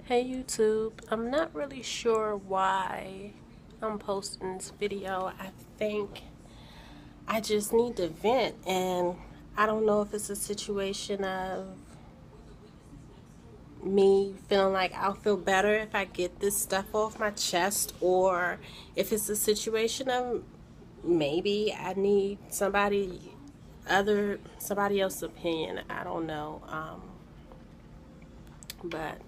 Hey YouTube, I'm not really sure why I'm posting this video. I think I just need to vent, and I don't know if it's a situation of me feeling like I'll feel better if I get this stuff off my chest, or if it's a situation of maybe I need somebody else's opinion. I don't know. But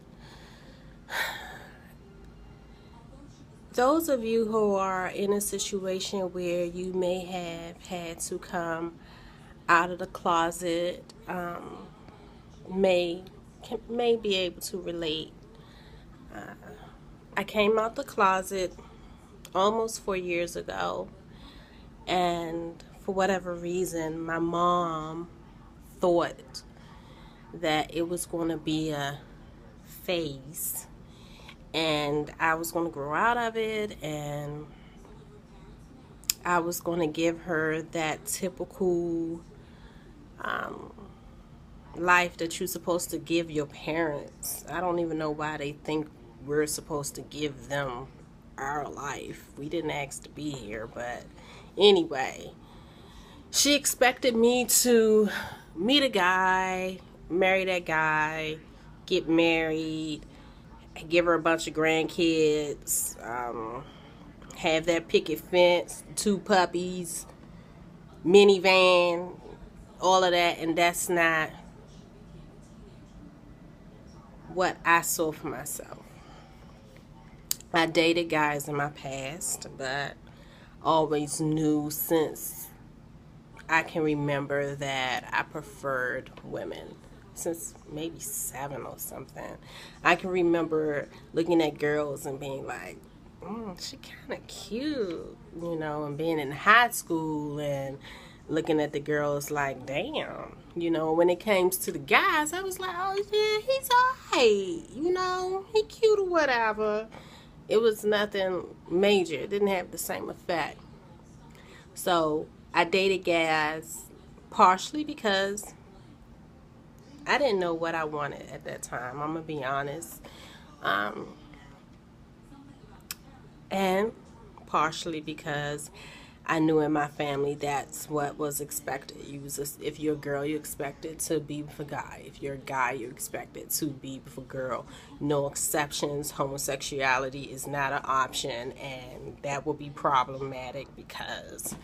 those of you who are in a situation where you may have had to come out of the closet may be able to relate. I came out the closet almost 4 years ago, and for whatever reason, my mom thought that it was going to be a phase, and I was going to grow out of it, and I was going to give her that typical life that you're supposed to give your parents. I don't even know why they think we're supposed to give them our life. We didn't ask to be here, but anyway, she expected me to meet a guy, marry that guy, get married, give her a bunch of grandkids, have that picket fence, 2 puppies, minivan, all of that, and that's not what I saw for myself. I dated guys in my past, but always knew since I can remember that I preferred women. Since maybe 7 or something. I can remember looking at girls and being like, she kind of cute, and being in high school and looking at the girls like, damn. When it came to the guys, I was like, oh yeah, he's alright, he cute or whatever. It was nothing major. It didn't have the same effect. So I dated guys partially because I didn't know what I wanted at that time. I'm going to be honest. And partially because I knew in my family that's what was expected. If you're a girl, you expected to be with a guy. If you're a guy, you expected to be with a girl. No exceptions. Homosexuality is not an option, and that will be problematic because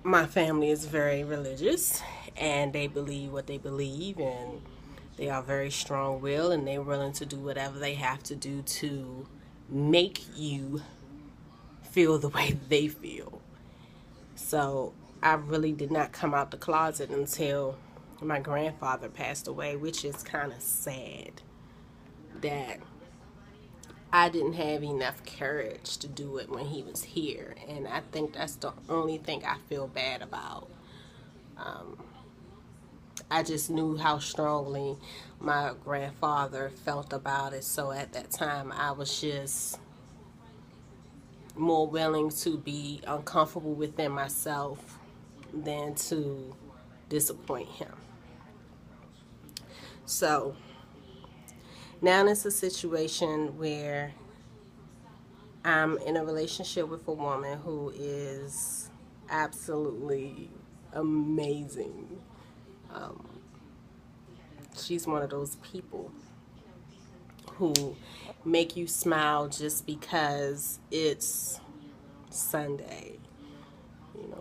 my family is very religious, and they believe what they believe, and they are very strong-willed, and they're willing to do whatever they have to do to make you feel the way they feel. So I really did not come out the closet until my grandfather passed away, which is kind of sad that I didn't have enough courage to do it when he was here. And I think that's the only thing I feel bad about. I just knew how strongly my grandfather felt about it. So at that time, I was just more willing to be uncomfortable within myself than to disappoint him. So now it's a situation where I'm in a relationship with a woman who is absolutely amazing. She's one of those people who make you smile just because it's Sunday.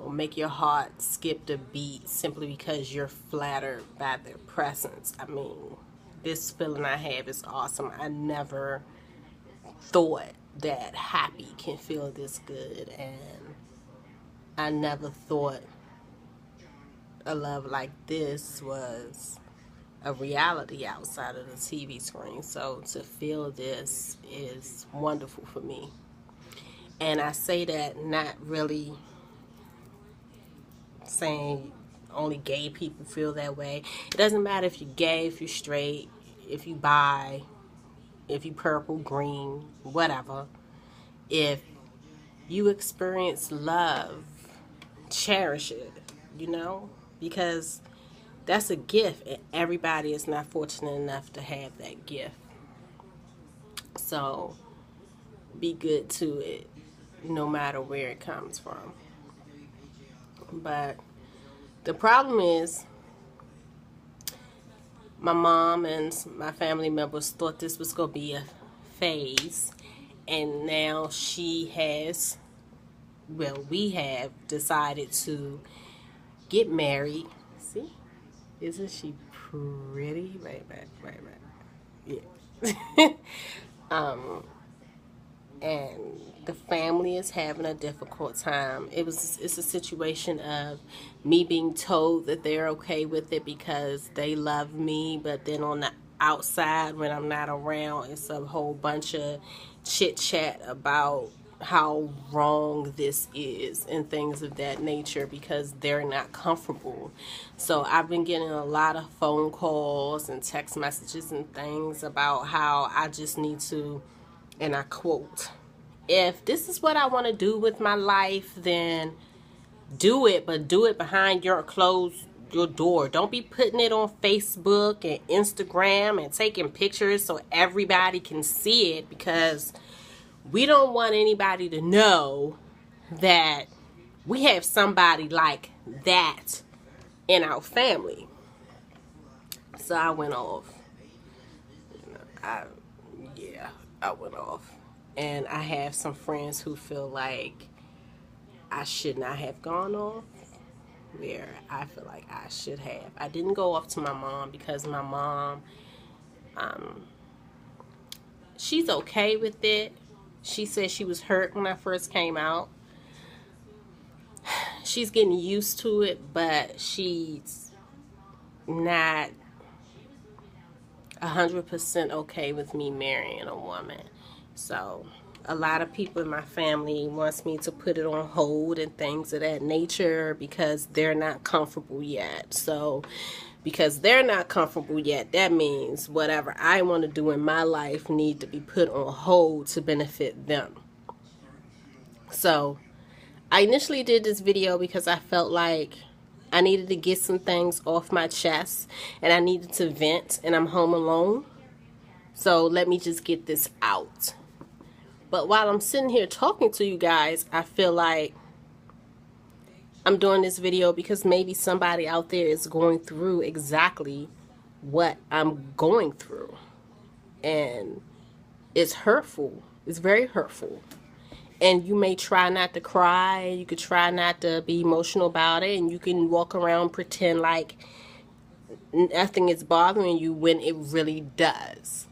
Make your heart skip the beat simply because you're flattered by their presence. I mean, this feeling I have is awesome. I never thought that happy can feel this good, and I never thought a love like this was a reality outside of the TV screen. So to feel this is wonderful for me. And I say that not really saying only gay people feel that way. It doesn't matter if you're gay, if you're straight, if you bi, if you purple, green, whatever. If you experience love, cherish it, because that's a gift, and everybody is not fortunate enough to have that gift. So be good to it no matter where it comes from. But the problem is, my mom and my family members thought this was going to be a phase, and now we have decided to get married. See, isn't she pretty? Right. Yeah. And the family is having a difficult time. It's a situation of me being told that they're okay with it because they love me, but then on the outside when I'm not around, it's a whole bunch of chit chat about how wrong this is and things of that nature because they're not comfortable. So I've been getting a lot of phone calls and text messages and things about how I just need to, and I quote, if this is what I want to do with my life, then do it, but do it behind your door. Don't be putting it on Facebook and Instagram and taking pictures so everybody can see it, because we don't want anybody to know that we have somebody like that in our family. So I went off. I went off. And I have some friends who feel like I should not have gone off, where I feel like I should have. I didn't go off to my mom because my mom, she's okay with it. She said she was hurt when I first came out. She's getting used to it, but she's not 100% okay with me marrying a woman. So a lot of people in my family wants me to put it on hold and things of that nature because they're not comfortable yet. So because they're not comfortable yet, that means whatever I want to do in my life need to be put on hold to benefit them. So I initially did this video because I felt like I needed to get some things off my chest and I needed to vent, and I'm home alone. So let me just get this out. But while I'm sitting here talking to you guys, I feel like I'm doing this video because maybe somebody out there is going through exactly what I'm going through. And it's hurtful. It's very hurtful. And you may try not to cry. You could try not to be emotional about it. And you can walk around and pretend like nothing is bothering you when it really does.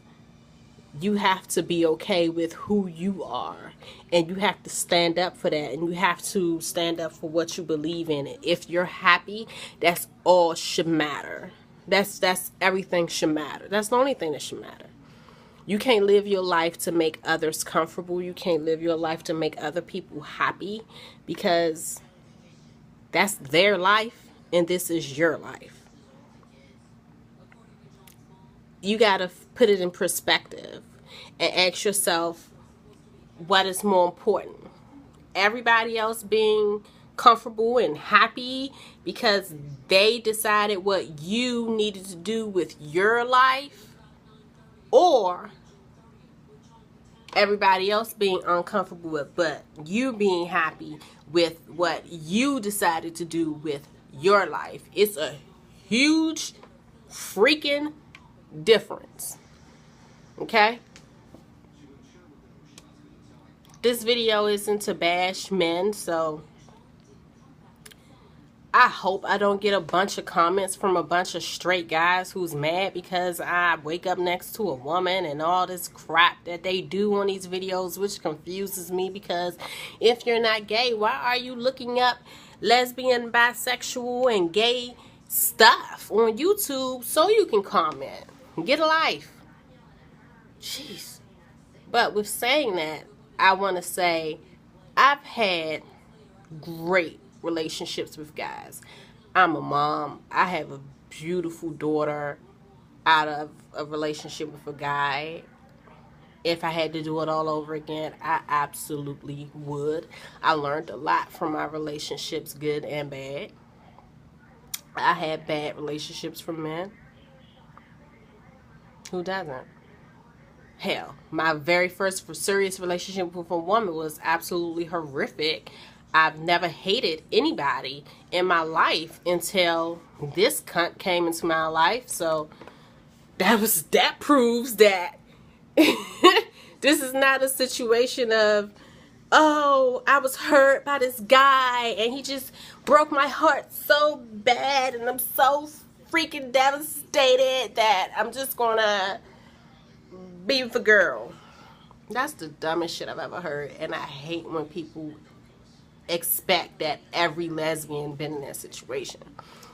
You have to be okay with who you are, and you have to stand up for that, and you have to stand up for what you believe in. If you're happy, that's all should matter. That's everything should matter. That's the only thing that should matter. You can't live your life to make others comfortable. You can't live your life to make other people happy, because that's their life and this is your life. You got to put it in perspective and ask yourself, what is more important? Everybody else being comfortable and happy because they decided what you needed to do with your life, or everybody else being uncomfortable with but you being happy with what you decided to do with your life. It's a huge freaking difference. Okay? This video isn't to bash men, so I hope I don't get a bunch of comments from a bunch of straight guys who's mad because I wake up next to a woman and all this crap that they do on these videos, which confuses me, because if you're not gay, why are you looking up lesbian, bisexual, and gay stuff on YouTube so you can comment? Get a life. Jeez. But with saying that, I want to say I've had great relationships with guys. I'm a mom. I have a beautiful daughter out of a relationship with a guy. If I had to do it all over again, I absolutely would. I learned a lot from my relationships, good and bad. I had bad relationships from men. Who doesn't? Hell, my very first serious relationship with a woman was absolutely horrific. I've never hated anybody in my life until this cunt came into my life. So that proves that this is not a situation of, oh, I was hurt by this guy and he just broke my heart so bad and I'm so freaking devastated that I'm just gonna be with a girl. That's the dumbest shit I've ever heard, and I hate when people expect that every lesbian been in that situation.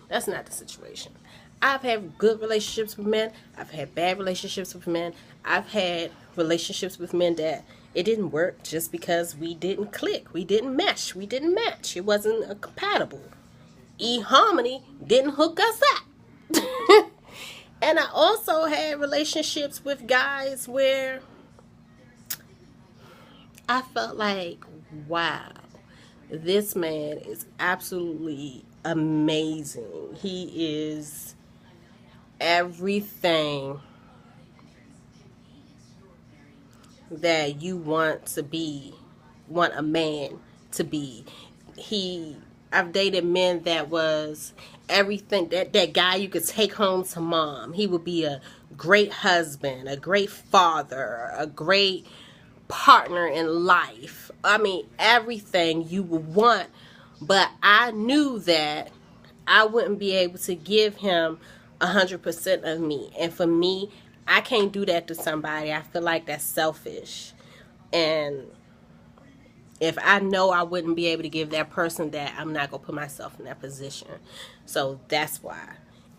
That's not the situation. I've had good relationships with men. I've had bad relationships with men. I've had relationships with men that it didn't work just because we didn't click. We didn't mesh. We didn't match. It wasn't compatible. eHarmony didn't hook us up. And I also had relationships with guys where I felt like, wow, this man is absolutely amazing. He is everything that you want a man to be. I've dated men that was everything, that guy you could take home to mom. He would be a great husband, a great father, a great partner in life. I mean, everything you would want. But I knew that I wouldn't be able to give him 100% of me. And for me, I can't do that to somebody. I feel like that's selfish. And if I know I wouldn't be able to give that person that, I'm not going to put myself in that position. So that's why.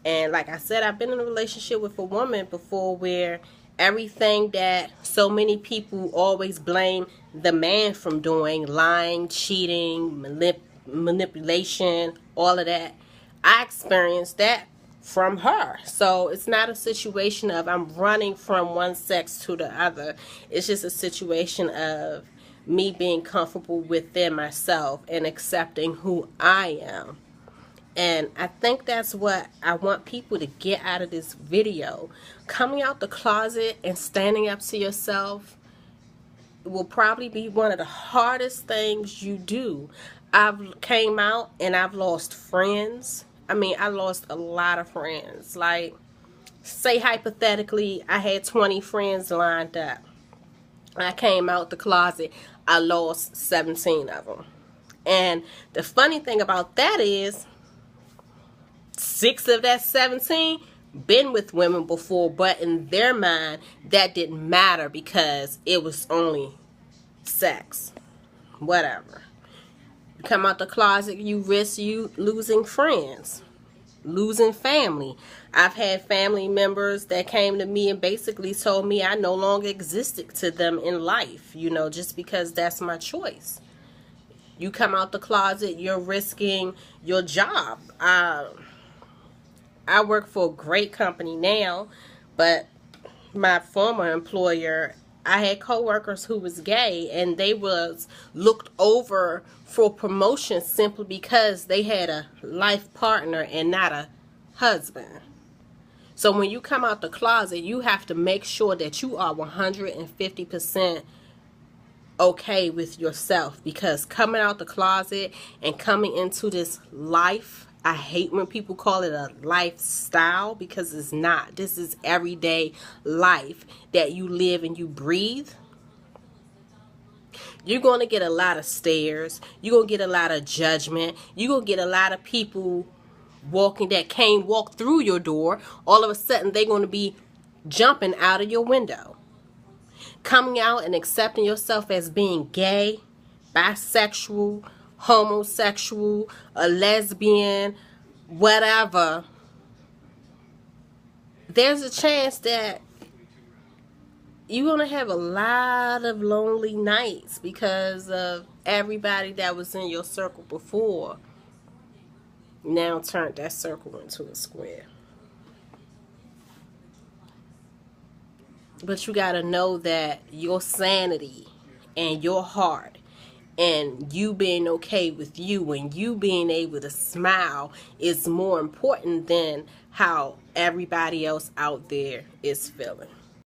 And like I said, I've been in a relationship with a woman before where everything that so many people always blame the man from doing, lying, cheating, manipulation, all of that, I experienced that from her. So it's not a situation of I'm running from one sex to the other. It's just a situation of me being comfortable within myself and accepting who I am. And I think that's what I want people to get out of this video. Coming out the closet and standing up to yourself will probably be one of the hardest things you do. I've came out and I've lost friends. I mean, I lost a lot of friends. Like, say hypothetically, I had 20 friends lined up. I came out the closet, I lost 17 of them. And the funny thing about that is, 6 of that 17 been with women before, but in their mind, that didn't matter because it was only sex. Whatever. You come out the closet, you risk you losing friends, losing family. I've had family members that came to me and basically told me I no longer existed to them in life, you know, just because that's my choice. You come out the closet, you're risking your job. I work for a great company now, but my former employer, I had coworkers who was gay and they was looked over for promotion simply because they had a life partner and not a husband. So when you come out the closet, you have to make sure that you are 150% okay with yourself, because coming out the closet and coming into this life, I hate when people call it a lifestyle, because it's not. This is everyday life that you live and you breathe. You're going to get a lot of stares. You're going to get a lot of judgment. You're going to get a lot of people walking that can't walk through your door. All of a sudden, they're going to be jumping out of your window. Coming out and accepting yourself as being gay, bisexual, homosexual, a lesbian, whatever, there's a chance that you're going to have a lot of lonely nights because of everybody that was in your circle before now turned that circle into a square. But you got to know that your sanity and your heart and you being okay with you and you being able to smile is more important than how everybody else out there is feeling.